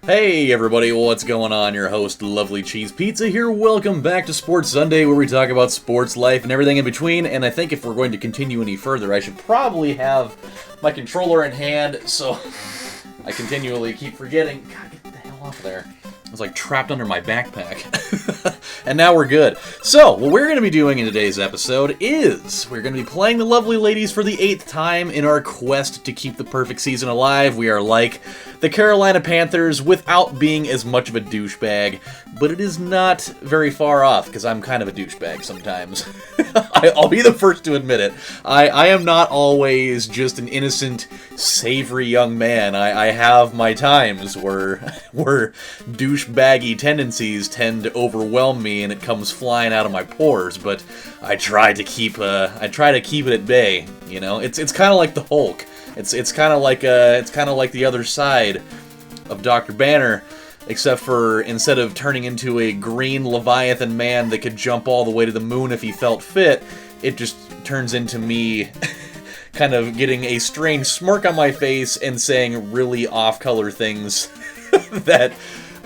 Hey everybody, what's going on? Your host, LovelyCheesePizza here. Welcome back to Sports Sunday, where we talk about sports, life, and everything in between. And I think if we're going to continue any further, I should probably have my controller in hand, so I continually keep forgetting. God, get the hell off there. I was like trapped under my backpack. And now we're good. So, what we're going to be doing in today's episode is we're going to be playing the lovely ladies for the 8th time in our quest to keep the perfect season alive. We are like the Carolina Panthers without being as much of a douchebag, but it is not very far off because I'm kind of a douchebag sometimes. I'll be the first to admit it. I am not always just an innocent, savory young man. I have my times where douchebaggy tendencies tend to overwhelm me and it comes flying out of my pores, but I try to keep it at bay. You know, it's kind of like the Hulk. It's kind of like the other side of Dr. Banner, except for instead of turning into a green Leviathan man that could jump all the way to the moon if he felt fit, it just turns into me kind of getting a strange smirk on my face and saying really off-color things that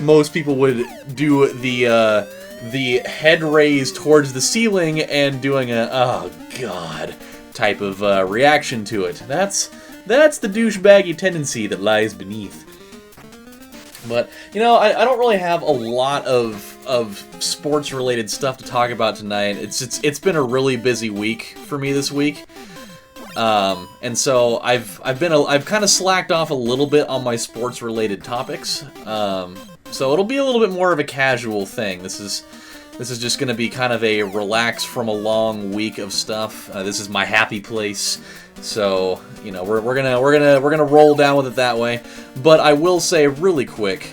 most people would do the head raise towards the ceiling and doing a oh god type of reaction to it. That's the douchebaggy tendency that lies beneath. But, you know, I don't really have a lot of sports-related stuff to talk about tonight. It's been a really busy week for me this week. And so I've kind of slacked off a little bit on my sports-related topics. So it'll be a little bit more of a casual thing. This is just going to be kind of a relax from a long week of stuff. This is my happy place. So, you know, we're gonna roll down with it that way. But I will say really quick,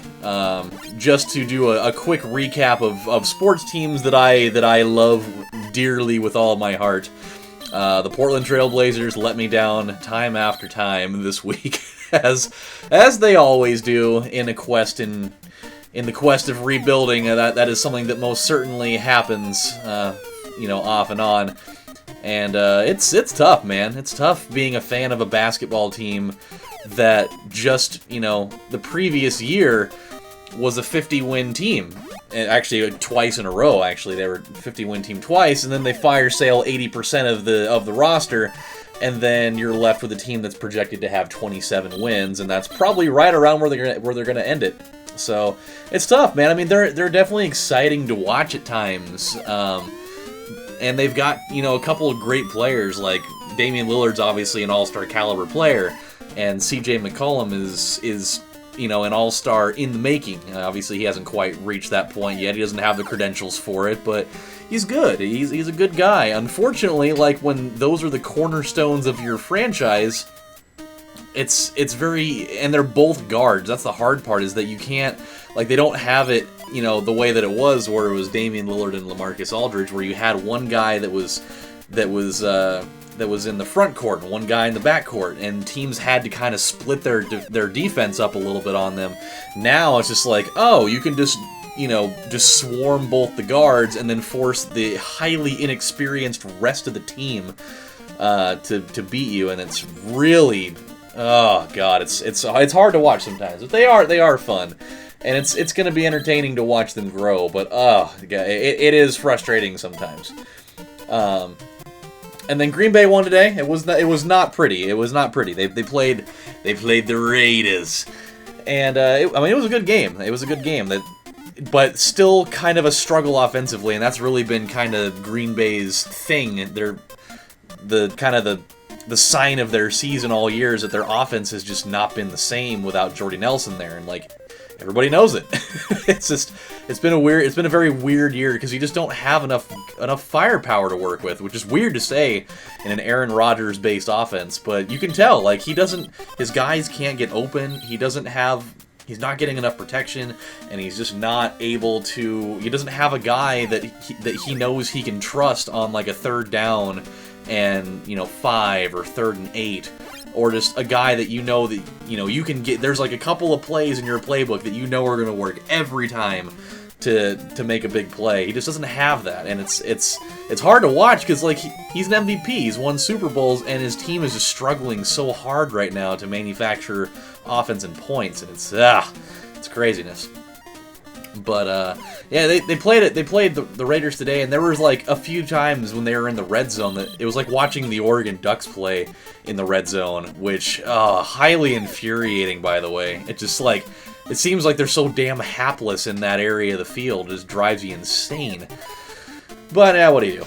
just to do a quick recap of sports teams that I love dearly with all my heart. The Portland Trail Blazers let me down time after time this week, as they always do in the quest of rebuilding. That is something that most certainly happens, you know, off and on. And it's tough, man. It's tough being a fan of a basketball team that just, you know, the previous year was a 50-win team. And actually, twice in a row, actually. They were a 50-win team twice, and then they fire sale 80% of the roster, and then you're left with a team that's projected to have 27 wins, and that's probably right around where they're gonna end it. So, it's tough, man. I mean, they're definitely exciting to watch at times. And they've got, you know, a couple of great players, like Damian Lillard's obviously an all-star caliber player, and CJ McCollum is you know, an all-star in the making. Obviously, he hasn't quite reached that point yet. He doesn't have the credentials for it, but he's good. He's a good guy. Unfortunately, like, when those are the cornerstones of your franchise, it's very... And they're both guards. That's the hard part, is that you can't... Like, they don't have it, you know, the way that it was, where it was Damian Lillard and LaMarcus Aldridge, where you had one guy that was in the front court and one guy in the back court, and teams had to kind of split their defense up a little bit on them. Now it's just like, oh, you can just, you know, just swarm both the guards and then force the highly inexperienced rest of the team to beat you, and it's really, oh god, it's hard to watch sometimes, but they are fun. And it's going to be entertaining to watch them grow, but it is frustrating sometimes. And then Green Bay won today. It was not pretty. It was not pretty. They played the Raiders, and it was a good game. It was a good game. But still kind of a struggle offensively, and that's really been kind of Green Bay's thing. The sign of their season all year is that their offense has just not been the same without Jordy Nelson there, and like, everybody knows it. It's been a very weird year because you just don't have enough firepower to work with, which is weird to say in an Aaron Rodgers based offense, but you can tell, like, his guys can't get open. He's not getting enough protection, and he's just not able to. He doesn't have a guy that he knows he can trust on, like, a third down and, you know, 5 or 3rd and 8. Or just a guy that you know that, you know, you can get. There's like a couple of plays in your playbook that you know are going to work every time to make a big play. He just doesn't have that, and it's hard to watch because, like, he's an MVP. He's won Super Bowls, and his team is just struggling so hard right now to manufacture offense and points, and it's It's craziness. But, yeah, they played the Raiders today, and there was, like, a few times when they were in the red zone that it was like watching the Oregon Ducks play in the red zone, which, highly infuriating, by the way. It just, like, it seems like they're so damn hapless in that area of the field. It just drives you insane. But, yeah, what do you do?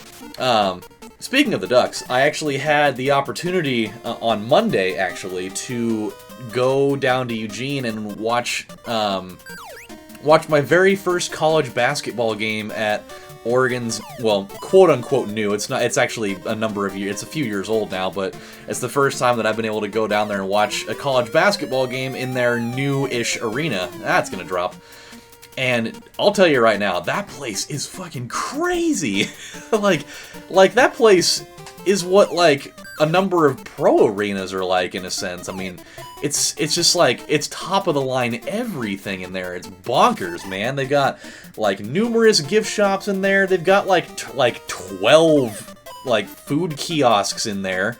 Speaking of the Ducks, I actually had the opportunity on Monday, actually, to go down to Eugene and watch my very first college basketball game at Oregon's, well, quote-unquote new. It's not. It's actually a number of years. It's a few years old now, but it's the first time that I've been able to go down there and watch a college basketball game in their new-ish arena. That's gonna drop. And I'll tell you right now, that place is fucking crazy. like that place is what, like, a number of pro arenas are like, in a sense. I mean, it's just like, it's top of the line everything in there. It's bonkers, man. They've got, like, numerous gift shops in there. They've got, like 12, like, food kiosks in there.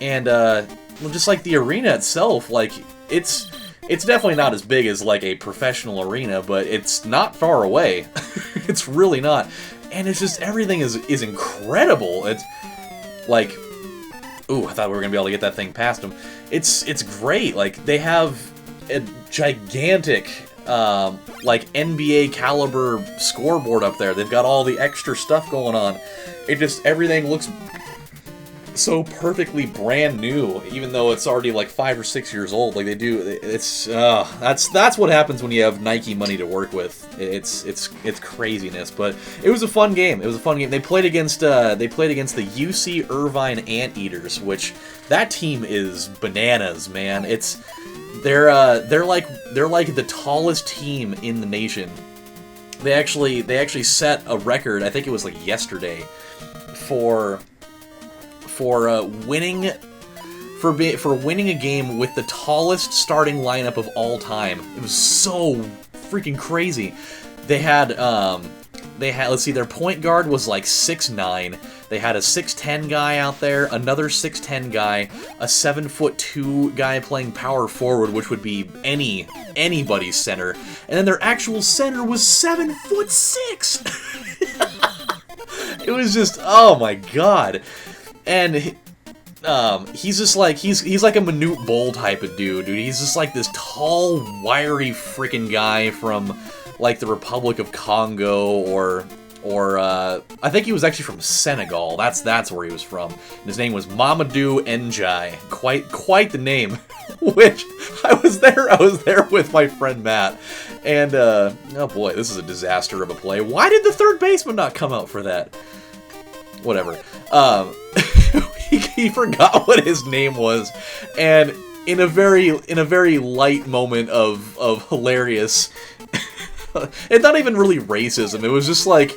And, well, just, like, the arena itself, like, it's definitely not as big as, like, a professional arena, but it's not far away. It's really not. And it's just, everything is incredible. It's, like, ooh, I thought we were going to be able to get that thing past them. It's great. Like, they have a gigantic, like, NBA caliber scoreboard up there. They've got all the extra stuff going on. It just, everything looks so perfectly brand new, even though it's already like 5 or 6 years old. Like, they do, it's that's what happens when you have Nike money to work with. It's craziness, but it was a fun game. It was a fun game. They played against the UC Irvine Anteaters, which that team is bananas, man. They're like the tallest team in the nation. They actually set a record. I think it was like yesterday for winning a game with the tallest starting lineup of all time. It was so freaking crazy. They had let's see, their point guard was like 6'9". They had a 6'10" guy out there, another 6'10" guy, a 7'2" guy playing power forward, which would be anybody's center, and then their actual center was 7'6". It was just, oh my god. And he's just like, he's like a Manute Bol type of dude. He's just like this tall, wiry freaking guy from, like, the Republic of Congo, or I think he was actually from Senegal. That's where he was from. And his name was Mamadou Njai. Quite the name. Which, I was there with my friend Matt. And, oh boy, this is a disaster of a play. Why did the third baseman not come out for that? Whatever. He forgot what his name was, and in a very light moment of hilarious, it's not even really racism. It was just like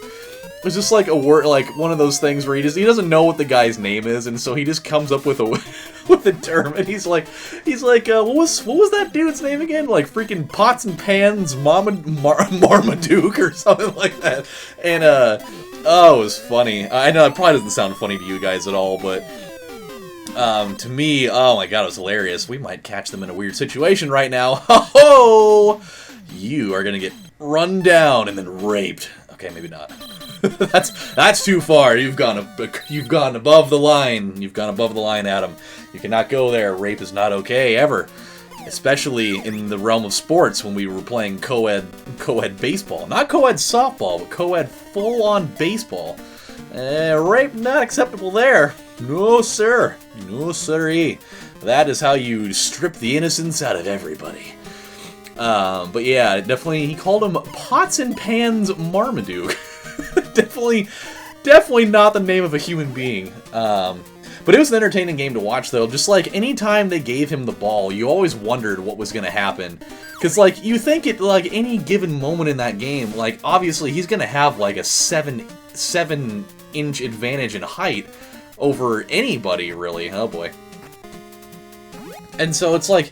a word, like one of those things where he doesn't know what the guy's name is, and so he just comes up with a term, and he's like, what was that dude's name again? Like freaking Pots and Pans Marmaduke or something like that, and oh, it was funny. I know it probably doesn't sound funny to you guys at all, but to me, oh my god, it was hilarious. We might catch them in a weird situation right now. Ho-ho! You are gonna get run down and then raped. Okay, maybe not. That's too far. You've gone above the line. You've gone above the line, Adam. You cannot go there. Rape is not okay ever. Especially in the realm of sports when we were playing co-ed baseball. Not co-ed softball, but co-ed full-on baseball. Rape not acceptable there. No, sir. No, sirree. That is how you strip the innocence out of everybody. But yeah, definitely, he called him Pots and Pans Marmaduke. definitely not the name of a human being. But it was an entertaining game to watch, though. Just, like, anytime they gave him the ball, you always wondered what was going to happen. Because, like, you think at, like, any given moment in that game, like, obviously he's going to have, like, a 7-inch advantage in height over anybody, really. Oh, boy. And so it's like,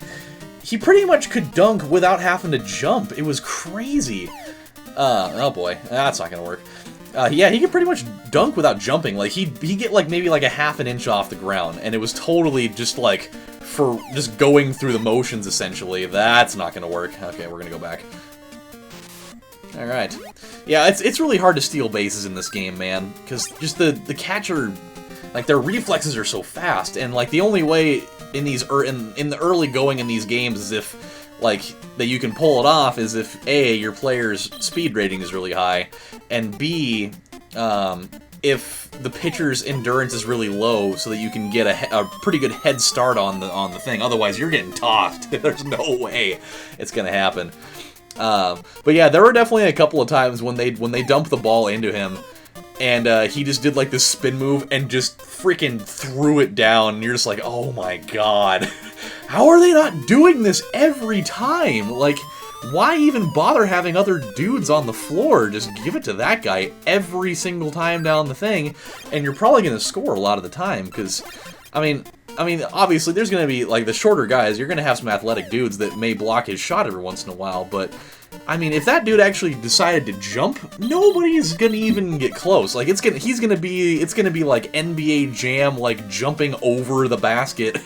he pretty much could dunk without having to jump. It was crazy. Oh, boy. That's not going to work. Yeah, he could pretty much dunk without jumping. Like, he'd get, like, maybe, like, a half an inch off the ground, and it was totally just, like, for just going through the motions, essentially. That's not going to work. Okay, we're going to go back. Alright. Yeah, it's really hard to steal bases in this game, man. Because just the catcher, like, their reflexes are so fast. And, like, the only way in these in the early going in these games is if, like, that you can pull it off is if, A, your player's speed rating is really high, and B, if the pitcher's endurance is really low, so that you can get a pretty good head start on the thing. Otherwise, you're getting tossed. There's no way it's gonna happen. But yeah, there were definitely a couple of times when they dumped the ball into him, and he just did like this spin move and just freaking threw it down. And you're just like, oh my god, how are they not doing this every time? Like, why even bother having other dudes on the floor? Just give it to that guy every single time down the thing, and you're probably going to score a lot of the time, because, I mean, obviously there's going to be, like, the shorter guys, you're going to have some athletic dudes that may block his shot every once in a while, but, I mean, if that dude actually decided to jump, nobody's going to even get close. Like, it's going to be like NBA Jam, like, jumping over the basket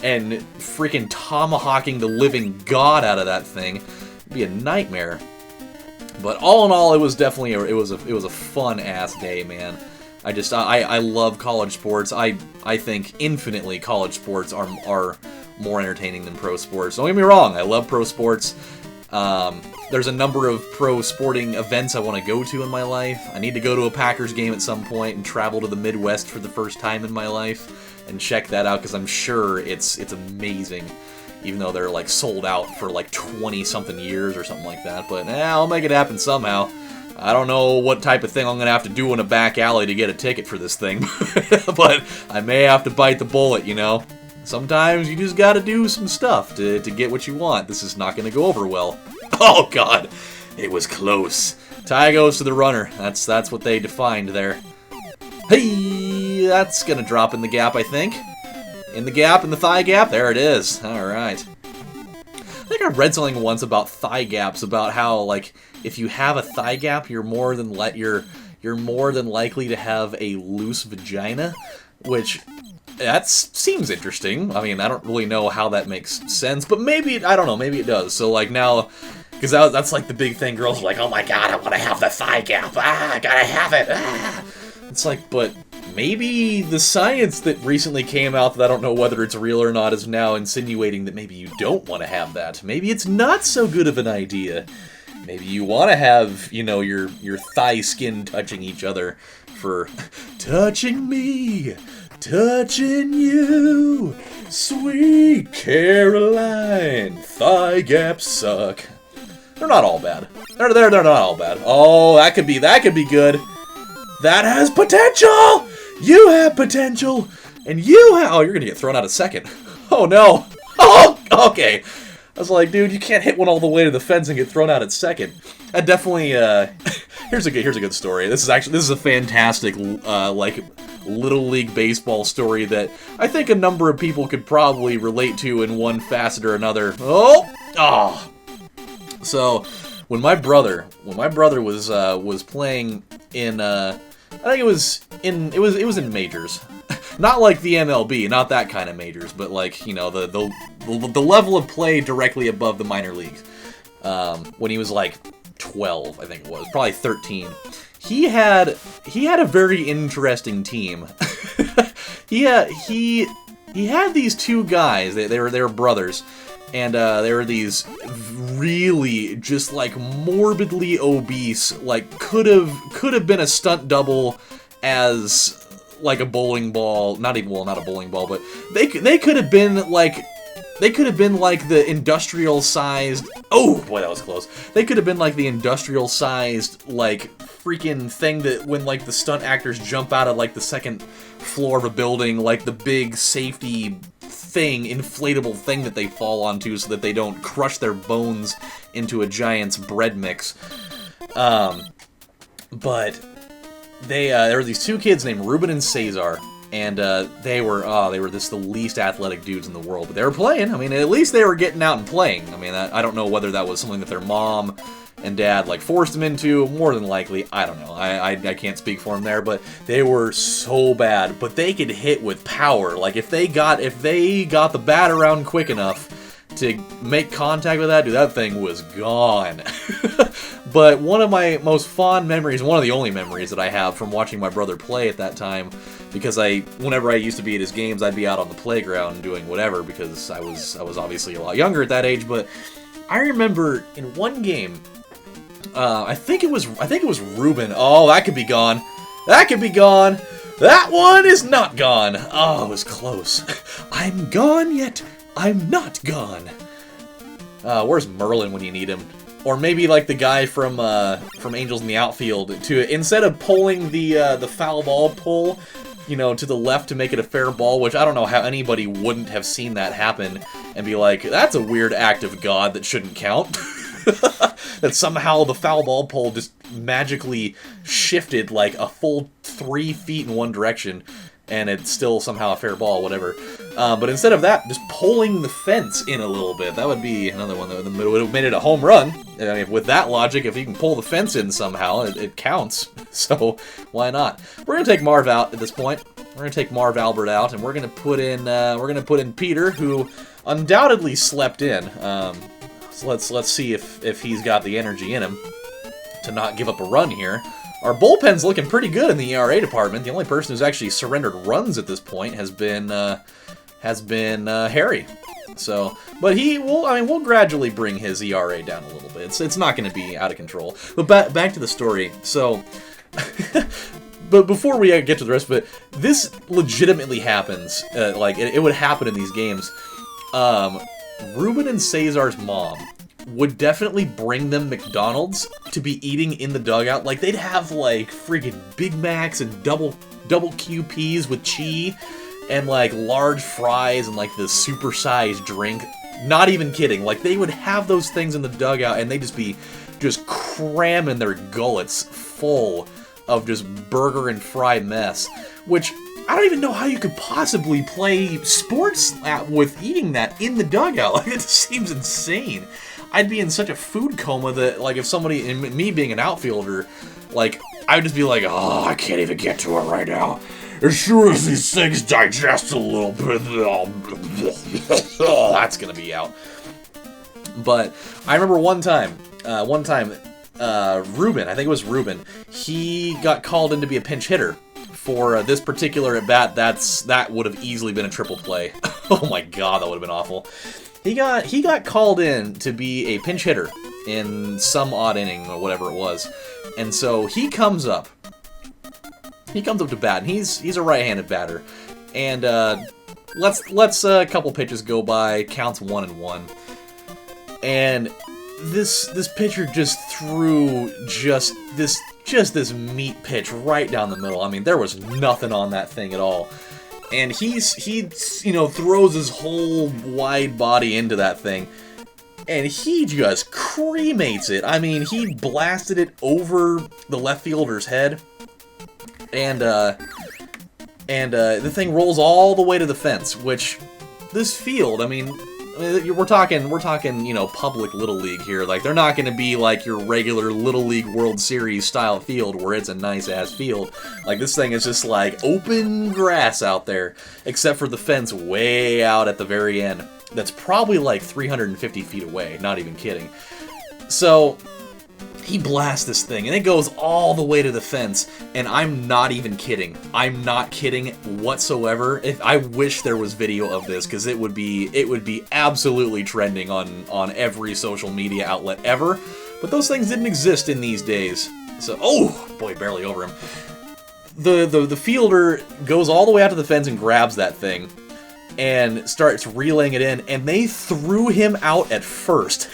and freaking tomahawking the living god out of that thing. Be a nightmare. But all in all, it was definitely it was a fun ass day, man. I love college sports. I think infinitely college sports are more entertaining than pro sports. Don't get me wrong, I love pro sports. There's a number of pro sporting events I want to go to in my life. I need to go to a Packers game at some point and travel to the Midwest for the first time in my life and check that out, because I'm sure it's amazing. Even though they're, like, sold out for, like, 20-something years or something like that. But, I'll make it happen somehow. I don't know what type of thing I'm going to have to do in a back alley to get a ticket for this thing. But I may have to bite the bullet, you know? Sometimes you just got to do some stuff to get what you want. This is not going to go over well. Oh, God. It was close. Tie goes to the runner. That's what they defined there. Hey! That's going to drop in the gap, I think. In the gap, in the thigh gap, there it is. Alright. I think I read something once about thigh gaps, about how, like, if you have a thigh gap, you're more than likely to have a loose vagina, which, that seems interesting. I mean, I don't really know how that makes sense, but maybe, I don't know, maybe it does. So, like, now, because that's, like, the big thing, girls are like, oh my god, I want to have the thigh gap, I gotta have it, It's like, but maybe the science that recently came out, that I don't know whether it's real or not, is now insinuating that maybe you don't want to have that. Maybe it's not so good of an idea. Maybe you want to have, you know, your thigh skin touching each other for touching me, touching you, sweet Caroline. Thigh gaps suck. They're not all bad. They're not all bad. Oh, that could be good. That has potential! You have potential! And you have... Oh, you're gonna get thrown out at second. Oh, no. Oh, okay. I was like, dude, you can't hit one all the way to the fence and get thrown out at second. That definitely, here's a good story. This is a fantastic, like, Little League Baseball story that I think a number of people could probably relate to in one facet or another. Oh! So, when my brother was playing in, I think it was in majors. Not like the MLB, not that kind of majors, but like, you know, the level of play directly above the minor leagues. When he was like 12, I think it was, probably 13. He had a very interesting team. he had these two guys. They were brothers, and they were these really just like morbidly obese, like could have been a stunt double as like a bowling ball, not a bowling ball, but they could have been like the industrial sized, oh boy, that was close. They could have been like the industrial sized like freaking thing that when like the stunt actors jump out of like the second floor of a building, like the big safety thing, inflatable thing that they fall onto so that they don't crush their bones into a giant's bread mix. But there were these two kids named Ruben and Cesar, and they were the least athletic dudes in the world, but they were playing. I mean, at least they were getting out and playing. I mean, I don't know whether that was something that their mom and Dad like forced him into. More than likely, I don't know. I can't speak for him there, but they were so bad. But they could hit with power. Like if they got the bat around quick enough to make contact with that, dude, that thing was gone. But one of my most fond memories, one of the only memories that I have from watching my brother play at that time, because whenever I used to be at his games, I'd be out on the playground doing whatever, because I was obviously a lot younger at that age. But I remember in one game, I think it was Ruben. Oh, that could be gone. That could be gone. That one is not gone. Oh, it was close. I'm gone yet I'm not gone. Where's Merlin when you need him? Or maybe like the guy from Angels in the Outfield, to instead of pulling the foul ball pull, you know, to the left to make it a fair ball, which I don't know how anybody wouldn't have seen that happen and be like, that's a weird act of God that shouldn't count. That somehow the foul ball pull just magically shifted like a full 3 feet in one direction, and it's still somehow a fair ball, whatever. But instead of that, just pulling the fence in a little bit. That would be another one that would have made it a home run. I mean, with that logic, if you can pull the fence in somehow, it counts. So why not? We're gonna take Marv out at this point. We're gonna take Marv Albert out, and we're gonna put in Peter, who undoubtedly slept in. So let's see if he's got the energy in him to not give up a run here. Our bullpen's looking pretty good in the ERA department. The only person who's actually surrendered runs at this point has been Harry. So, but we'll gradually bring his ERA down a little bit. It's not going to be out of control. But back to the story. So, but before we get to the rest of it, this legitimately happens. Like it would happen in these games. Ruben and Cesar's mom would definitely bring them McDonald's to be eating in the dugout. Like, they'd have, like, friggin' Big Macs and double QPs with cheese, and, like, large fries and, like, the super-sized drink. Not even kidding. Like, they would have those things in the dugout, and they'd just be cramming their gullets full of just burger and fry mess, which I don't even know how you could possibly play sports with eating that in the dugout. Like, it just seems insane. I'd be in such a food coma that, like, if somebody, and me being an outfielder, like, I would just be like, oh, I can't even get to it right now. As soon as these things digest a little bit, oh, that's gonna be out. But I remember one time, Ruben, I think it was Ruben, he got called in to be a pinch hitter for this particular at-bat. That would have easily been a triple play. Oh my god, that would have been awful. He got called in to be a pinch hitter in some odd inning or whatever it was. And so he comes up to bat, and he's a right-handed batter. And let's a couple pitches go by, counts 1-1. And this pitcher just threw just this meat pitch right down the middle. I mean, there was nothing on that thing at all. And he throws his whole wide body into that thing, and he just cremates it. I mean, he blasted it over the left fielder's head, and the thing rolls all the way to the fence. Which, this field, I mean, we're talking, you know, public Little League here. Like, they're not going to be like your regular Little League World Series style field where it's a nice-ass field. Like, this thing is just like open grass out there, except for the fence way out at the very end. That's probably like 350 feet away, not even kidding. So he blasts this thing, and it goes all the way to the fence, and I'm not even kidding. I'm not kidding whatsoever. I wish there was video of this, because it would be absolutely trending on every social media outlet ever. But those things didn't exist in these days. So, oh boy, barely over him. The fielder goes all the way out to the fence and grabs that thing, and starts reeling it in, and they threw him out at first.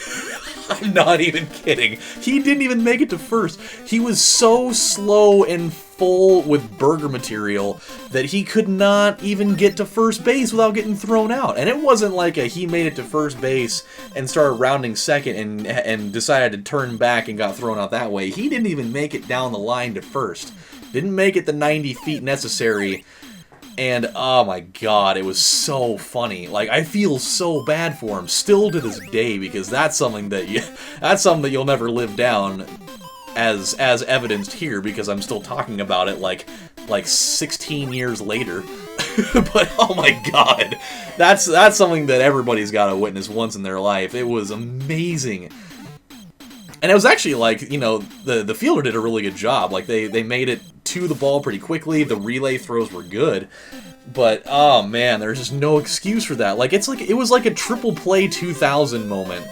I'm not even kidding. He didn't even make it to first. He was so slow and full with burger material that he could not even get to first base without getting thrown out. And it wasn't like he made it to first base and started rounding second and decided to turn back and got thrown out that way. He didn't even make it down the line to first. Didn't make it the 90 feet necessary And oh my god, it was so funny. Like, I feel so bad for him still to this day, because that's something that you'll never live down, as evidenced here, because I'm still talking about it like 16 years later. But oh my god, that's something that everybody's got to witness once in their life. It was amazing. And it was actually, like, you know, the fielder did a really good job. Like, they made it to the ball pretty quickly. The relay throws were good. But, oh man, there's just no excuse for that. Like, it was like a triple play 2000 moment,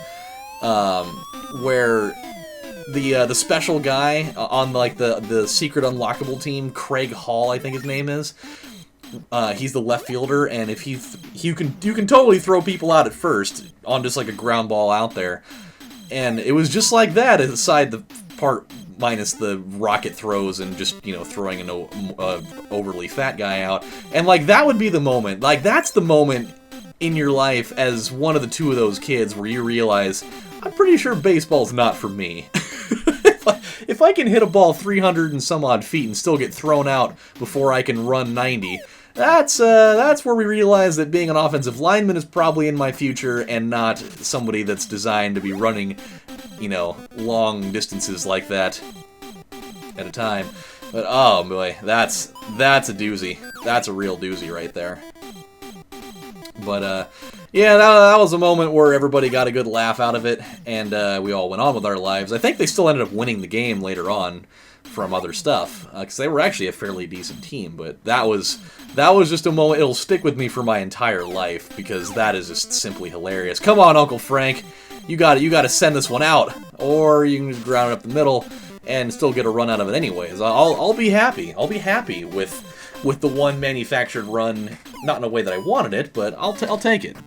where the special guy on, like, the secret unlockable team, Craig Hall, I think his name is, he's the left fielder, and if you can totally throw people out at first on just, like, a ground ball out there. And it was just like that, aside the part minus the rocket throws and just, you know, throwing an overly fat guy out. And, like, that would be the moment. Like, that's the moment in your life as one of the two of those kids where you realize, I'm pretty sure baseball's not for me. If I can hit a ball 300 and some odd feet and still get thrown out before I can run 90... That's where we realize that being an offensive lineman is probably in my future, and not somebody that's designed to be running, you know, long distances like that at a time. But oh boy, that's a doozy. That's a real doozy right there. But yeah, that was a moment where everybody got a good laugh out of it, and we all went on with our lives. I think they still ended up winning the game later on from other stuff, because they were actually a fairly decent team. But that was just a moment. It'll stick with me for my entire life, because that is just simply hilarious. Come on, Uncle Frank, you got to send this one out, or you can just ground it up the middle and still get a run out of it anyways. I'll be happy. I'll be happy with the one manufactured run, not in a way that I wanted it, but I'll take it.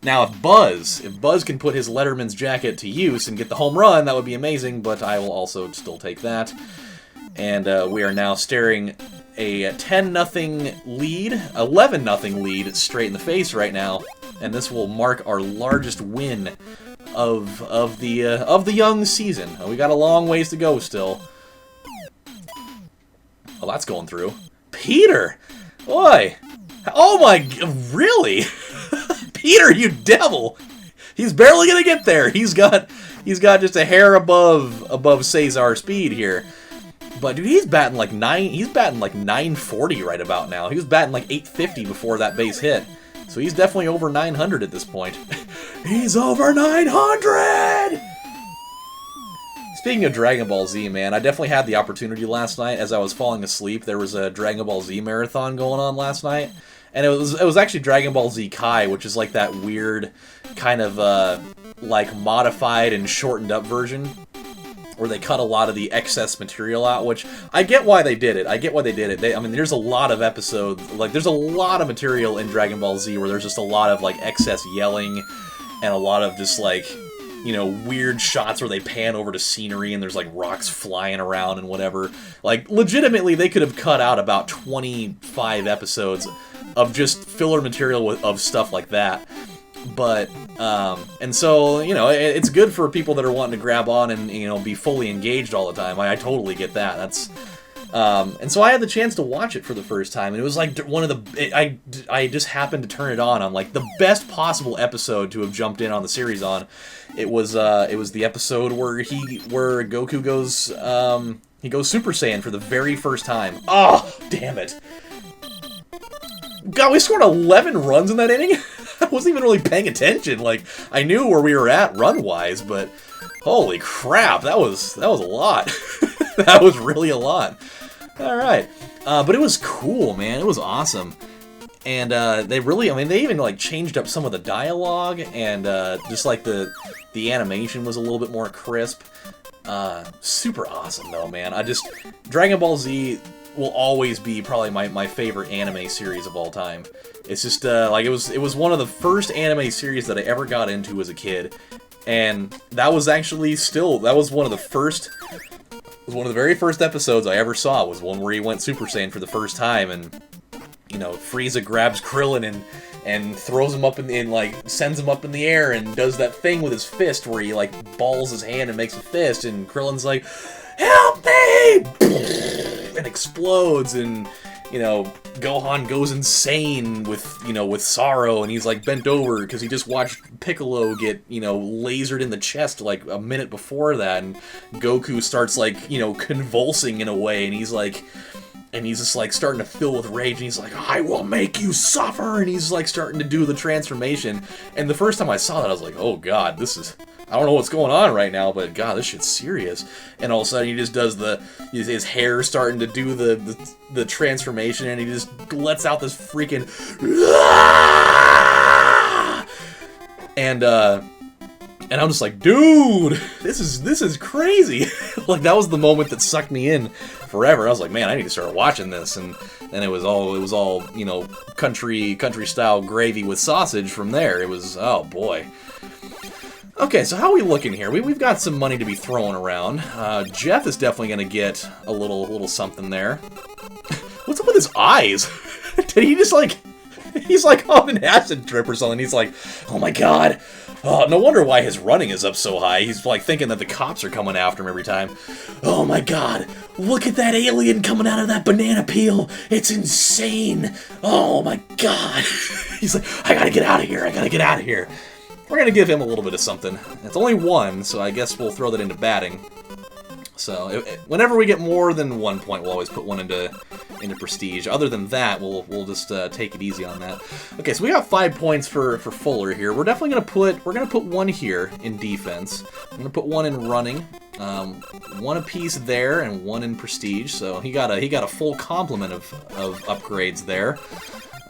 Now, if Buzz can put his Letterman's jacket to use and get the home run, that would be amazing, but I will also still take that. And we are now staring a 10-0 lead, 11-0 lead straight in the face right now, and this will mark our largest win of the young season. We got a long ways to go still. Oh, that's going through. Peter! Boy! Oh my... Really? Peter, you devil! He's barely gonna get there. He's got just a hair above Cesar speed here. But dude, he's batting like 940 right about now. He was batting like 850 before that base hit. So he's definitely over 900 at this point. He's over 900! Speaking of Dragon Ball Z, man, I definitely had the opportunity last night as I was falling asleep. There was a Dragon Ball Z marathon going on last night. And it was actually Dragon Ball Z Kai, which is like that weird kind of like modified and shortened up version where they cut a lot of the excess material out, which I get why they did it. I mean, there's a lot of episodes, like there's a lot of material in Dragon Ball Z where there's just a lot of like excess yelling and a lot of just like, you know, weird shots where they pan over to scenery and there's like rocks flying around and whatever. Like, legitimately, they could have cut out about 25 episodes of just filler material of stuff like that. But, and so, you know, it's good for people that are wanting to grab on and, you know, be fully engaged all the time. I totally get that. That's, and so I had the chance to watch it for the first time, and it was like one of the, I just happened to turn it on like the best possible episode to have jumped in on the series on. It was the episode where Goku goes, he goes Super Saiyan for the very first time. Oh, damn it. God, we scored 11 runs in that inning? I wasn't even really paying attention. Like, I knew where we were at run-wise, but holy crap, that was a lot. That was really a lot. Alright. But it was cool, man. It was awesome. And they really, I mean, they even, like, changed up some of the dialogue, and just, like, the animation was a little bit more crisp. Super awesome, though, man. Dragon Ball Z will always be probably my favorite anime series of all time. It's just, like, it was one of the first anime series that I ever got into as a kid, and that was actually that was one of the very first episodes I ever saw, was one where he went Super Saiyan for the first time, and, you know, Frieza grabs Krillin and throws him up like, sends him up in the air and does that thing with his fist where he, like, balls his hand and makes a fist, and Krillin's like, "Help me!" and explodes, and you know, Gohan goes insane with, you know, with sorrow, and he's like bent over because he just watched Piccolo get, you know, lasered in the chest like a minute before that, and Goku starts like, you know, convulsing in a way, and he's like, and he's just like starting to fill with rage, and he's like, I will make you suffer, and he's like starting to do the transformation. And the first time I saw that, I was like, oh god, this is, I don't know what's going on right now, but god, this shit's serious. And all of a sudden he just does his hair starting to do the transformation, and he just lets out this freaking and I'm just like, dude, this is crazy. Like, that was the moment that sucked me in forever. I was like, man, I need to start watching this, and then it was all, you know, country style gravy with sausage from there. It was, oh boy. Okay, so how are we looking here? We've got some money to be throwing around. Jeff is definitely gonna get a little something there. What's up with his eyes? Did he just like, he's like on an acid trip or something? He's like, oh my god. Oh, no wonder why his running is up so high. He's like thinking that the cops are coming after him every time. Oh my god, look at that alien coming out of that banana peel. It's insane. Oh my god. He's like, I gotta get out of here. I gotta get out of here. We're gonna give him a little bit of something. It's only one, so I guess we'll throw that into batting. So whenever we get more than 1 point, we'll always put one into prestige. Other than that, we'll just take it easy on that. Okay, so we got 5 points for Fuller here. We're definitely gonna put one here in defense. I'm gonna put one in running, one apiece there, and one in prestige. So he got a full complement of upgrades there.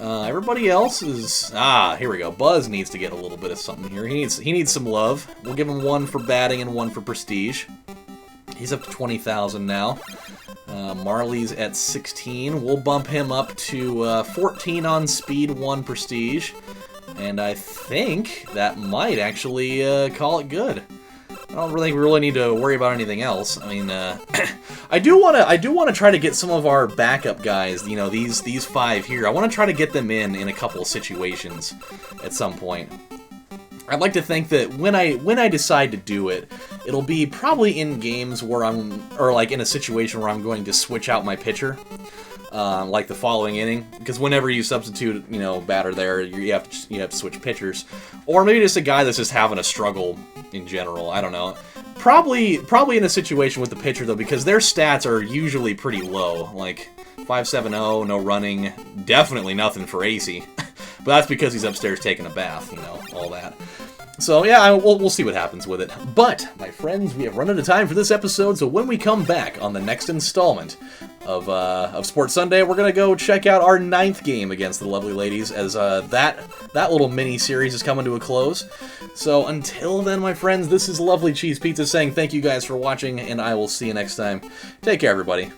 Everybody else is, here we go. Buzz needs to get a little bit of something here. He needs some love. We'll give him one for batting and one for prestige. He's up to 20,000 now. Marley's at 16. We'll bump him up to 14 on speed, 1 prestige. And I think that might actually call it good. I don't really need to worry about anything else. I mean, I do want to try to get some of our backup guys, you know, these 5 here. I want to try to get them in a couple of situations at some point. I'd like to think that when I decide to do it, it'll be probably in games where or like in a situation where I'm going to switch out my pitcher, like the following inning, because whenever you substitute, you know, batter there, you have to switch pitchers, or maybe just a guy that's just having a struggle in general. I don't know. Probably in a situation with the pitcher though, because their stats are usually pretty low, like 5.70, no running, definitely nothing for AC. But that's because he's upstairs taking a bath, you know, all that. So yeah, we'll see what happens with it. But, my friends, we have run out of time for this episode, so when we come back on the next installment of Sports Sunday, we're going to go check out our 9th game against the Lovely Ladies, as that little mini-series is coming to a close. So until then, my friends, this is Lovely Cheese Pizza saying thank you guys for watching, and I will see you next time. Take care, everybody.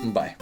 Bye.